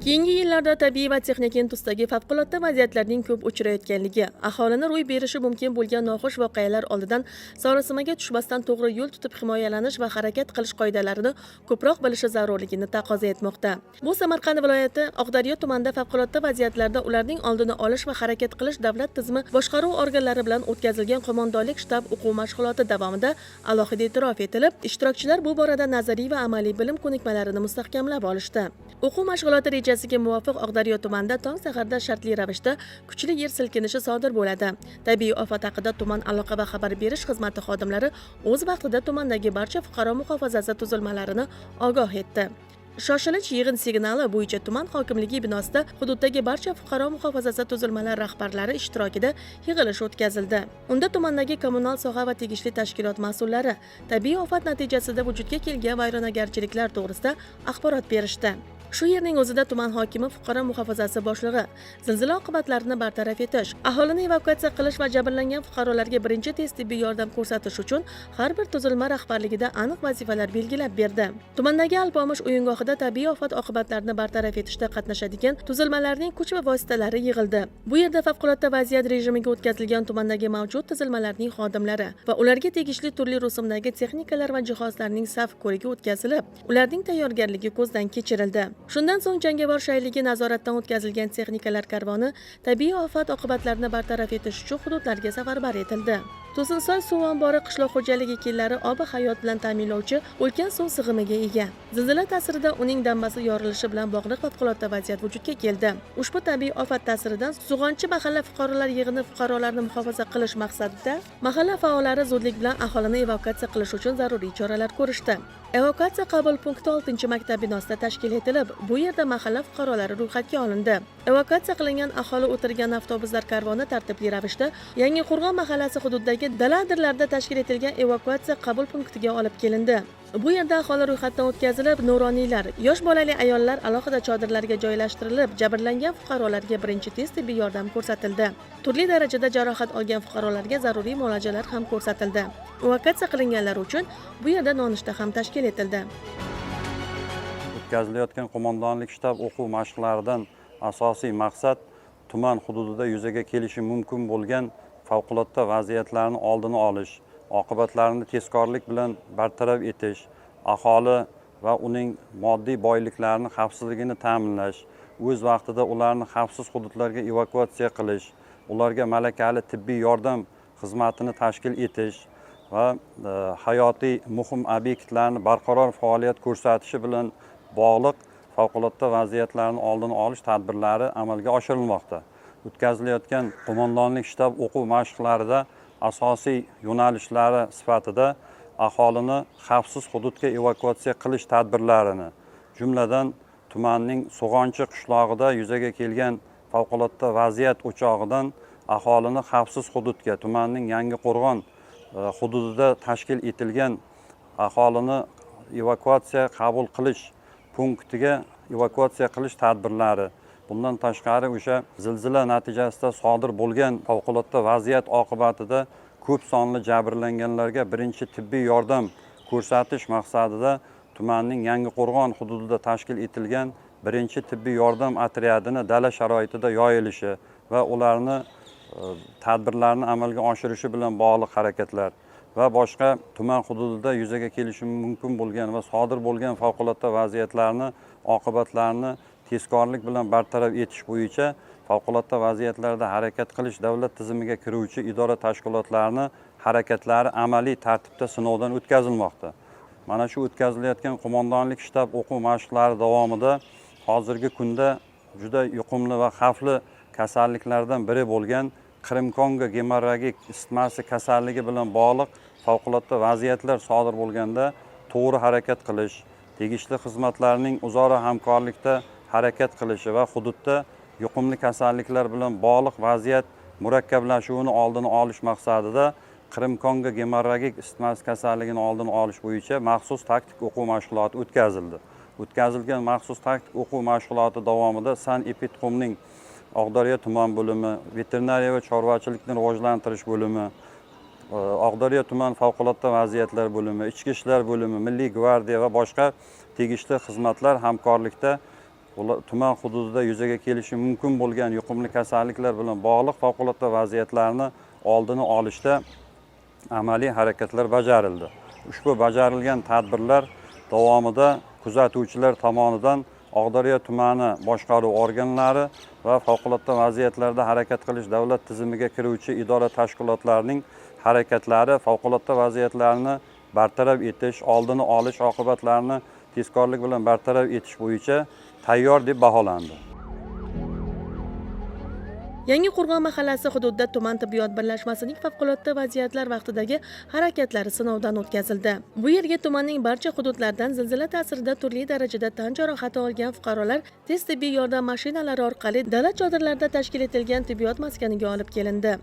Keyingi yillarda tabiiy va texnik tusdagi favqulodda vaziyatlarning ko'p uchrayotganligi, aholini ro'y berishi mumkin bo'lgan noxush voqealar oldidan sarosimaga tushmasdan to'g'ri yo'l tutib himoyalanish va harakat qilish qoidalarini ko'proq bilishi zarurligini taqozo etmoqda. Bu Samarqand viloyati Oqdaryo tumanida favqulodda vaziyatlarda ularning oldini olish va harakat qilish davlat tizimi boshqaruv organlari bilan o'tkazilgan qo'mondonlik shtab o'quv mashg'uloti davomida alohida e'tirof etilib, ishtirokchilar bu borada nazariy va amaliy bilim ko'nikmalarini mustahkamlab olishdi. O'quv mashg'uloti rejasiga muvofiq Oqdaryo tumanida tong saharda shartli ravishda kuchli yer silkinishi sodir bo'ladi. Tabiiy ofat haqida tuman aloqa va xabar berish xizmati xodimlari o'z vaqtida tumandagi barcha fuqaro muhofazasi tuzilmalarini ogoh etdi. Shoshilinch yig'in signali bo'yicha tuman hokimligi binosida hududdagi barcha fuqaro muhofazasi tuzilmalari rahbarlari ishtirokida yig'ilish o'tkazildi. Unda tumandagi kommunal soha va tegishli tashkilot mas'ullari tabiiy ofat natijasida vujudga kelgan vayronagarchiliklar to'g'risida axborot berishdi. Shu yerning o'zida tuman hokimi fuqaro muhofazasi boshlig'i zilzila oqibatlarini bartaraf etish, aholini evakuatsiya qilish va jabrlangan fuqarolarga birinchi tez tibbiy yordam ko'rsatish uchun har bir tuzilma rahbarligida aniq vazifalar belgilab berdi. Tumandagi Alpomish o'yingohida tabiiy ofat oqibatlarini bartaraf etishda qatnashadigan tuzilmalarning kuch va vositalari yig'ildi. Bu yerda favqulodda vaziyat rejimiga o'tkazilgan tumandagi mavjud tuzilmalarning xodimlari va ularga tegishli turli rusumdagi texnikalar va jihozlarning saf ko'rigi o'tkazilib, ularning tayyorgarligi ko'zdan kechirildi. Shundan so'ng jangovar shayligi nazoratdan o'tkazilgan texnikalar karvoni tabiiy ofat oqibatlarini bartaraf etish uchun hududlarga safarbar etildi. To'sinsoy suv ombori qishloq xo'jaligi ekillari obi hayot bilan ta'minlovchi ulkan suv sig'imiga ega. Zilzila ta'sirida uning dambasi yorilishi bilan bog'liq favqulodda vaziyat vujudga keldi. Ushbu tabiiy ofat ta'siridan Sug'onchi mahalla fuqarolar yig'ini fuqarolarni muhofaza qilish maqsadida mahalla faollari zudlik bilan aholini evakuatsiya qilish uchun zaruriy choralar ko'rishdi. Evakuatsiya qabul punkti 6-maktab binosida tashkil etilib, bu yerda mahalla fuqarolari ro'yxatga olindi. Evakuatsiya qilingan aholi o'tirgan avtobuslar karvoni tartibli ravishda Yangiqo'rg'on mahallasi hududidagi daladirlarda tashkil etilgan evakuatsiya qabul punktiga olib kelindi. Bu yerda aholi ro'yxatdan o'tkazilib, nuroniylar, yosh bolali ayollar alohida chodirlarga joylashtirilib, jabrlangan fuqarolarga birinchi tez tibbiy yordam ko'rsatildi. Turli darajada jarohat olgan fuqarolarga zaruriy muolajalar ham ko'rsatildi. Evakuatsiya qilinganlar uchun bu yerda nonushta ham tashkil etildi. O'tkazilayotgan qo'mondonlik shtab o'quv mashqlaridan asosiy maqsad tuman hududida yuzaga kelishi mumkin bo'lgan favqulodda vaziyatlarni oldini olish, oqibatlarini tezkorlik bilan bartaraf etish, aholi va uning moddiy boyliklarini xavfsizligini ta'minlash, o'z vaqtida ularni xavfsiz hududlarga evakuatsiya qilish, ularga malakali tibbiy yordam xizmatini tashkil etish va hayotiy muhim obyektlarni barqaror faoliyat ko'rsatishi bilan bog'liq favqulodda vaziyatlarni oldini olish tadbirlari amalga oshirilmoqda. O'tkazilayotgan qo'mondonlik shtab o'quv mashqlarida asosiy yo'nalishlari sifatida aholini xavfsiz hududga evakuatsiya qilish tadbirlarini, jumladan tumanning Sug'onchi qishlog'ida yuzaga kelgan favqulodda vaziyat o'chog'idan aholini xavfsiz hududga, tumanning Yangiqo'rg'on hududida tashkil etilgan aholini evakuatsiya qabul qilish punktiga evakuatsiya qilish tadbirlari. Bundan tashqari o'sha zilzila natijasida sodir bo'lgan favqulodda vaziyat oqibatida ko'p sonli jabrlanganlarga birinchi tibbiy yordam ko'rsatish maqsadida tumanning Yangiqo'rg'on hududida tashkil etilgan birinchi tibbiy yordam otryadini dala sharoitida yoyilishi va ularni tadbirlarni amalga oshirishi bilan bog'liq harakatlar va boshqa tuman hududida yuzaga kelishi mumkin bo'lgan va sodir bo'lgan favqulodda vaziyatlarni oqibatlarini tezkorlik bilan bartaraf etish bo'yicha favqulodda vaziyatlarda harakat qilish davlat tizimiga kiruvchi idora tashkilotlarini harakatlari amaliy tartibda sinovdan o'tkazilmoqda. Mana shu o'tkazilayotgan qo'mondonlik shtab o'quv mashqlari davomida hozirgi kunda juda yuqumli va xavfli kasalliklardan biri bo'lgan Qrim-Kongo gemorragik isitmasi kasalligi bilan bog'liq favqulodda vaziyatlar sodir bo'lganda to'g'ri harakat qilish, tegishli xizmatlarning o'zaro hamkorlikda harakat qilishi va hududda yuqumli kasalliklar bilan bog'liq vaziyat murakkablashuvini oldini olish maqsadida Qrim-Kongo gemorragik isitmasi kasalligini oldini olish bo'yicha maxsus taktik o'quv mashg'uloti o'tkazildi. O'tkazilgan maxsus taktik o'quv mashg'uloti davomida San-Epidqomning Oqdaryo tuman bo'limi, veterinariya va chorvachilikni rivojlantirish bo'limi, Oqdaryo tuman favqulodda vaziyatlar bo'limi, ichki ishlar bo'limi, Milliy gvardiya va boshqa tegishli xizmatlar hamkorlikda tuman hududida yuzaga kelishi mumkin bo'lgan yuqumli kasalliklar bilan bog'liq favqulodda vaziyatlarni oldini olishda amaliy harakatlar bajarildi. Ushbu bajarilgan tadbirlar davomida kuzatuvchilar tomonidan Oqdaryo tumani boshqaruv organlari va favqulodda vaziyatlarda harakat qilish davlat tizimiga kiruvchi idora tashkilotlarining harakatlari favqulodda vaziyatlarni bartaraf etish, oldini olish, oqibatlarni tezkorlik bilan bartaraf etish bo'yicha tayyor deb baholandi. Yangi Qo'rg'on mahallasi hududida tuman tibbiyot birlashmasining favqulodda vaziyatlar vaqtidagi harakatlari sinovdan o'tkazildi. Bu yerga tumanning barcha hududlaridan zilzila ta'sirida turli darajada tan jarohati olgan fuqarolar tez tibbiy yordam mashinalari orqali davlat chodirlarida tashkil etilgan tibbiyot maskaniga olib kelindi.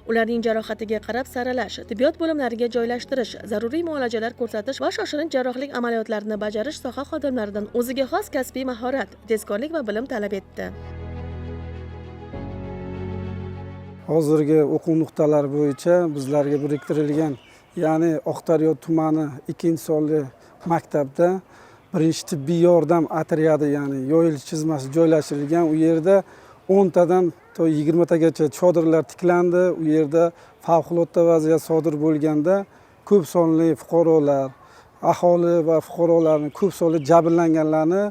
Ularning jarohatiga qarab saralash, tibbiyot bo'limlariga joylashtirish, zaruriy muolajalar ko'rsatish va shoshilinch jarrohlik amaliyotlarini bajarish soha xodimlaridan o'ziga xos kasbiy mahorat, tezkorlik va bilim talab etdi. Hozirgi o'quv nuqtalari bo'yicha bizlarga biriktirilgan, ya'ni Oqdaryo tumani 2-sonli maktabda birinchi tibbiy yordam otryadi, ya'ni yo'l chizmasi joylashtirilgan. U yerda 10 tadan to 20 tagacha chodirlar tiklandi. U yerda favqulodda vaziyat sodir bo'lganda ko'p sonli fuqarolar, aholi va fuqarolarning ko'p sonli jabrlanganlarni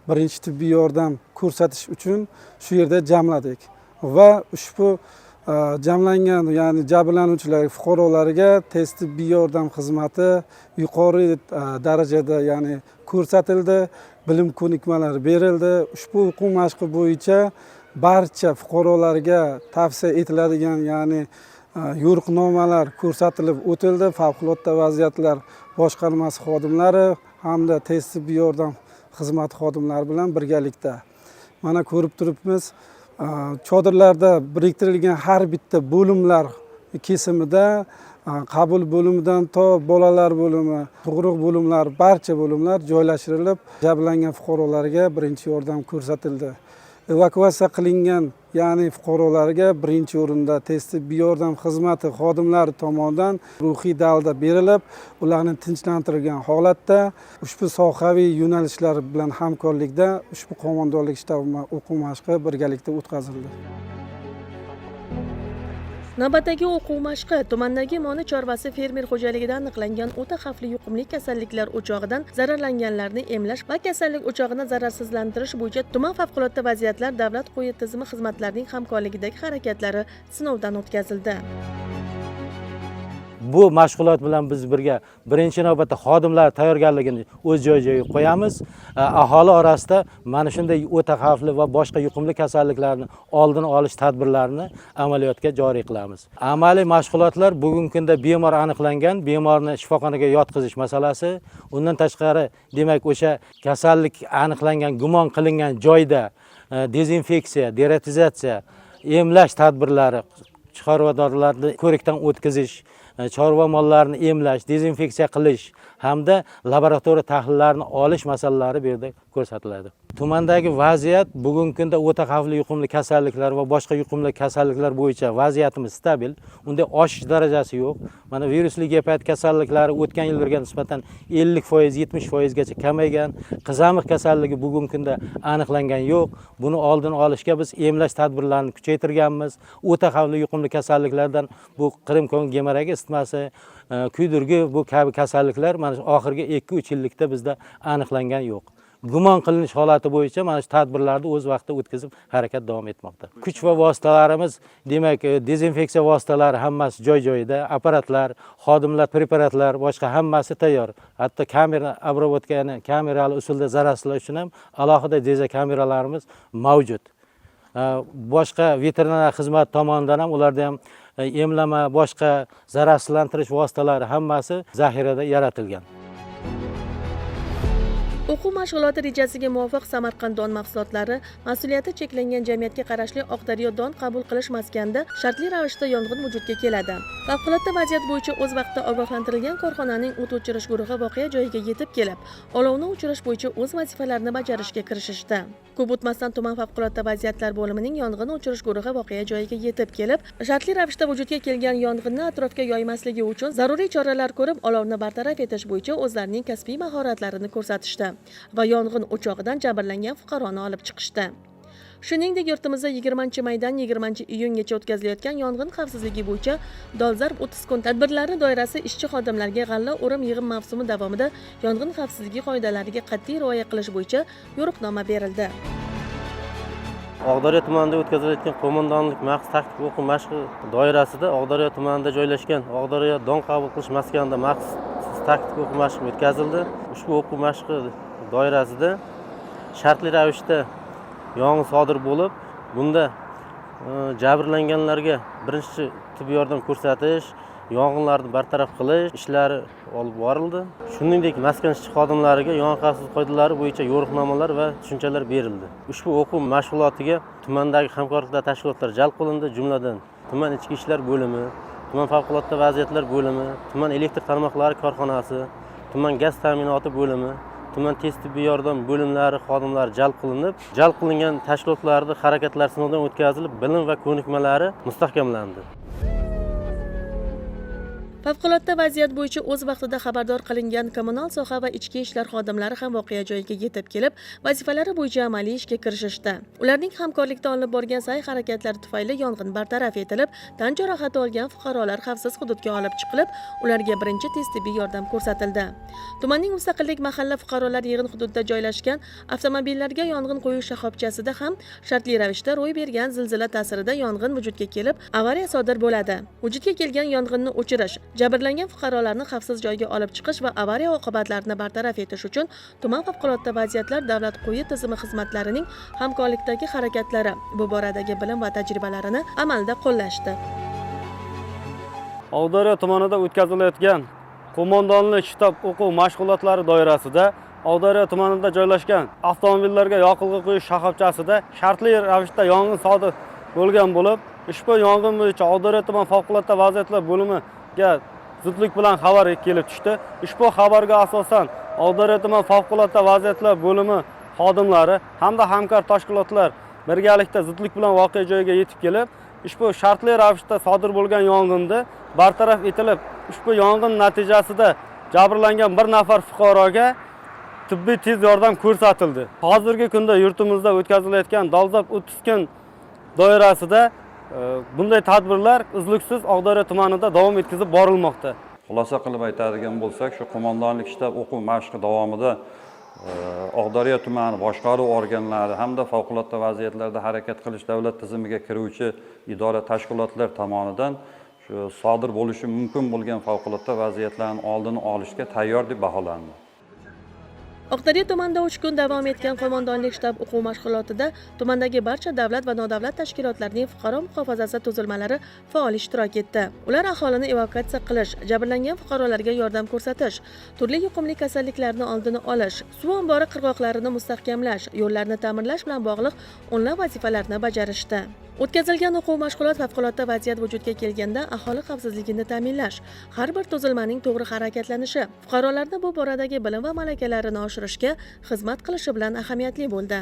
birinchi tibbiy yordam ko'rsatish uchun shu yerda jamladik va ushbu jamlangan, ya'ni jabrlanuvchilar fuqarolarga tez tibbiy yordam xizmati yuqori darajada, ya'ni ko'rsatildi, bilim ko'nikmalari berildi. Ushbu o'quv mashqi bo'yicha barcha fuqarolarga tavsiya etiladigan, ya'ni yo'riqnomalar ko'rsatilib o'tildi. Favqulodda vaziyatlar boshqarmasi xodimlari hamda tez tibbiy yordam xizmati xodimlari bilan birgalikda. Mana ko'rib turibmiz, chodirlarda biriktirilgan har bitta bo'limlar kesimida qabul bo'limidan to bolalar bo'limi, tug'ruq bo'limlari, barcha bo'limlar joylashtirilib, jabrlangan fuqarolarga birinchi yordam ko'rsatildi. Evakuatsiya qilingan, ya'ni fuqarolarga birinchi o'rinda tez tibbiy yordam xizmati xodimlari tomonidan ruhiy dalda berilib, ularni tinchlantirilgan holatda ushbu sohaviy yo'nalishlar bilan hamkorlikda ushbu qo'mondonlik shtabi o'quv mashqi birgalikda o'tkazildi. Navbatdagi o'quv mashqi tumandagi moni chorvasi fermer xo'jaligida aniqlangan o'ta xavfli yuqumli kasalliklar o'chog'idan zararlanganlarni emlash va kasallik o'chog'ini zararsizlantirish bo'yicha tuman favqulodda vaziyatlar davlat qo'yi tizimi xizmatlarining hamkorligidagi harakatlari sinovdan o'tkazildi. Bu mashg'ulot bilan biz birga birinchi navbatda xodimlar tayyorgarligini o'z joyiga qo'yamiz. Aholi orasida mana shunday o'ta xavfli va boshqa yuqumli kasalliklarni oldini olish tadbirlarini amaliyotga joriy qilamiz. Amaliy mashg'ulotlar bugungi kunda bemor aniqlangan, bemorni shifoxonaga yotqizish masalasi, undan tashqari demak o'sha kasallik aniqlangan, gumon qilingan joyda dezinfeksiya, deratizatsiya, emlash tadbirlari, chorvadorlarni ko'rikdan o'tkazish, chorva mollarini emlash, dezinfeksiya qilish hamda laboratoriya tahlillarni olish masalalari bu yerda ko'rsatiladi. Tumandagi vaziyat bugungi kunda o'ta xavfli yuqumli kasalliklar va boshqa yuqumli kasalliklar bo'yicha vaziyatimiz stabil. Unda oshish darajasi yo'q. Mana virusli gepatit kasalliklari o'tgan yillarga nisbatan 50%, 70% gacha kamaygan. Qizamiq kasalligi bugungi kunda aniqlangan yo'q. Buni oldini olishga biz emlash tadbirlarini kuchaytirganmiz. O'ta xavfli yuqumli kasalliklardan bu qirim-ko'ng gemoragi isitmasi, kuydirgi bu kabi kasalliklar mana oxirgi 2-3 yillikda bizda aniqlangan yo'q. Gumon qilinish holati bo'yicha mana shu tadbirlarni o'z vaqtida o'tkazib harakat davom etmoqda. Kuch va vositalarimiz, demak, dezinfeksiya vositalari hammasi joy-joyida, apparatlar, xodimlar, preparatlar, boshqa hammasi tayyor. Hatto kamera obrobotkani kamerali usulda zararsizlash uchun ham alohida deza kameralarimiz mavjud. Boshqa veterinar xizmat tomonidan ham ularda ham emlama, boshqa zararsizlantirish vositalari hammasi zaxirada yaratilgan. O'quv mashg'uloti rejasiga muvofiq Samarqand don mahsulotlari mas'uliyati cheklangan jamiyatga qarashli Oqdaryo don qabul qilish maskanida shartli ravishda yong'in vujudga keladi. Favqulodda vaziyat bo'yicha o'z vaqtida ogohlantirilgan korxonaning o't o'chirish guruhi voqea joyiga yetib kelib, olovni o'chirish bo'yicha o'z vazifalarini bajarishga kirishishdi. Ko'p o'tmasdan tuman favqulodda vaziyatlar bo'limining yong'in o'chirish guruhi voqea joyiga yetib kelib, shartli ravishda vujudga kelgan yong'inni atrofga yoymasligi uchun zaruriy choralar ko'rib, olovni bartaraf etish bo'yicha o'zlarining kasbiy mahoratlarini ko'rsatishdi. va yong'in o'chog'idan jabrlangan fuqaroni olib chiqishdi. Shuningdek, yurtimizda 20-maydan 20-iyungacha o'tkazilayotgan yong'in xavfsizligi bo'yicha dolzarb 30 kun tadbirlari doirasi ishchi xodimlarga g'alla o'rim yig'im mavsumi davomida yong'in xavfsizligi qoidalariga qat'iy rioya qilish bo'yicha yo'riqnoma berildi. Oqdaryo tumanida o'tkazilayotgan qo'mondonlik maxsus taktik o'quv mashqi doirasida Oqdaryo tumanida joylashgan Oqdaryo don qabul qilish maskanida maxsus taktik o'quv mashqi o'tkazildi. Ushbu o'quv mashqi doirasida shartli ravishda yong'in sodir bo'lib, bunda jabrlanganlarga birinchi tibbiy yordam ko'rsatish, yong'inlarni bartaraf qilish ishlari olib borildi. Shuningdek, maskan ishchi xodimlariga yong'in xavfsizligi qoidalari bo'yicha yo'riqnomalar va tushunchalar berildi. Ushbu o'quv mashg'ulotiga tumandagi hamkorliklar tashkilotlari jalb qilindi, jumladan tuman ichki ishlar bo'limi, tuman favqulodda vaziyatlar bo'limi, tuman elektr tarmoqlari korxonasi, tuman gaz ta'minoti bo'limi, tuman tez tibbiy yordam bo'limlari xodimlari jalb qilingan tashkilotlarning harakatlari sinovdan o'tkazilib, bilim va ko'nikmalari mustahkamlandi. Favqulodda vaziyat bo'yicha o'z vaqtida xabardor qilingan kommunal soha va ichki ishlar xodimlari ham voqea joyiga yetib kelib, vazifalari bo'yicha amaliy ishga kirishishdi. Ularning hamkorlikda olib borgan sa'y-harakatlari tufayli yong'in bartaraf etilib, tan jarohati olgan fuqarolar xavfsiz hududga olib chiqilib, ularga birinchi tez tibbiy yordam ko'rsatildi. Tumanning Mustaqillik mahalla fuqarolar yig'in hududida joylashgan avtomobillarga yong'in qo'yish shoxobchasida ham shartli ravishda ro'y bergan zilzila ta'sirida yong'in vujudga kelib, avariya sodir bo'ladi. Vujudga kelgan yong'inni o'chirish, jabrlangan fuqarolarni xavfsiz joyga olib chiqish va avariya oqibatlarini bartaraf etish uchun tuman favqulodda vaziyatlar davlat quyi tizimi xizmatlarining hamkorlikdagi harakatlari, bu boradagi bilim va tajribalarini amalda qo'llashdi. Oqdaryo tumanida o'tkazilayotgan qo'mondonlik shtab o'quv mashg'ulotlari doirasida Oqdaryo tumanida joylashgan avtomobillarga yoqilg'i quyish shoxobchasida shartli ravishda yong'in sodir bo'lgan bo'lib, ushbu yong'in bo'yicha Oqdaryo tuman favqulodda vaziyatlar bo'limiga zudlik bilan xabar kelib tushdi. Ushbu xabarga asosan Oqdaryo tuman favqulodda vaziyatlar bo'limi xodimlari hamda hamkor tashkilotlar birgalikda zudlik bilan voqea joyiga yetib kelib, ushbu shartli ravishda sodir bo'lgan yong'inni bartaraf etilib, ushbu yong'in natijasida jabrlangan bir nafar fuqaroga tibbiy tez yordam ko'rsatildi. Hozirgi kunda yurtimizda o'tkazilayotgan dolzarb 30 kun doirasida bunday tadbirlar uzluksiz Oqdaryo tumanida davom etkazib borilmoqda. Xulosa qilib aytadigan bo'lsak, shu qo'mondonlik shtab o'quv mashqi davomida Oqdaryo tumani boshqaruv organlari hamda favqulodda vaziyatlarda harakat qilish davlat tizimiga kiruvchi idora tashkilotlar tomonidan shu sodir bo'lishi mumkin bo'lgan favqulodda vaziyatlarning oldini olishga tayyor deb baholandi. Oqdaryo tumanida 3 kun davom etgan qo'mondonlik shtab o'quv mashg'ulotida tumandagi barcha davlat va nodavlat tashkilotlarning fuqaro muhofazasi tuzilmalari faol ishtirok etdi. Ular aholini evakuatsiya qilish, jabrlangan fuqarolarga yordam ko'rsatish, turli yuqumli kasalliklarni oldini olish, suv ombori qirg'oqlarini mustahkamlash, yo'llarni ta'mirlash bilan bog'liq o'nlab vazifalarni bajarishdi. O'tkazilgan o'quv mashg'ulot favqulodda vaziyat vujudga kelganda aholi xavfsizligini ta'minlash, har bir tuzilmaning to'g'ri harakatlanishi, fuqarolarni bu boradagi bilim va malakalarini oshirishga xizmat qilishi bilan ahamiyatli bo'ldi.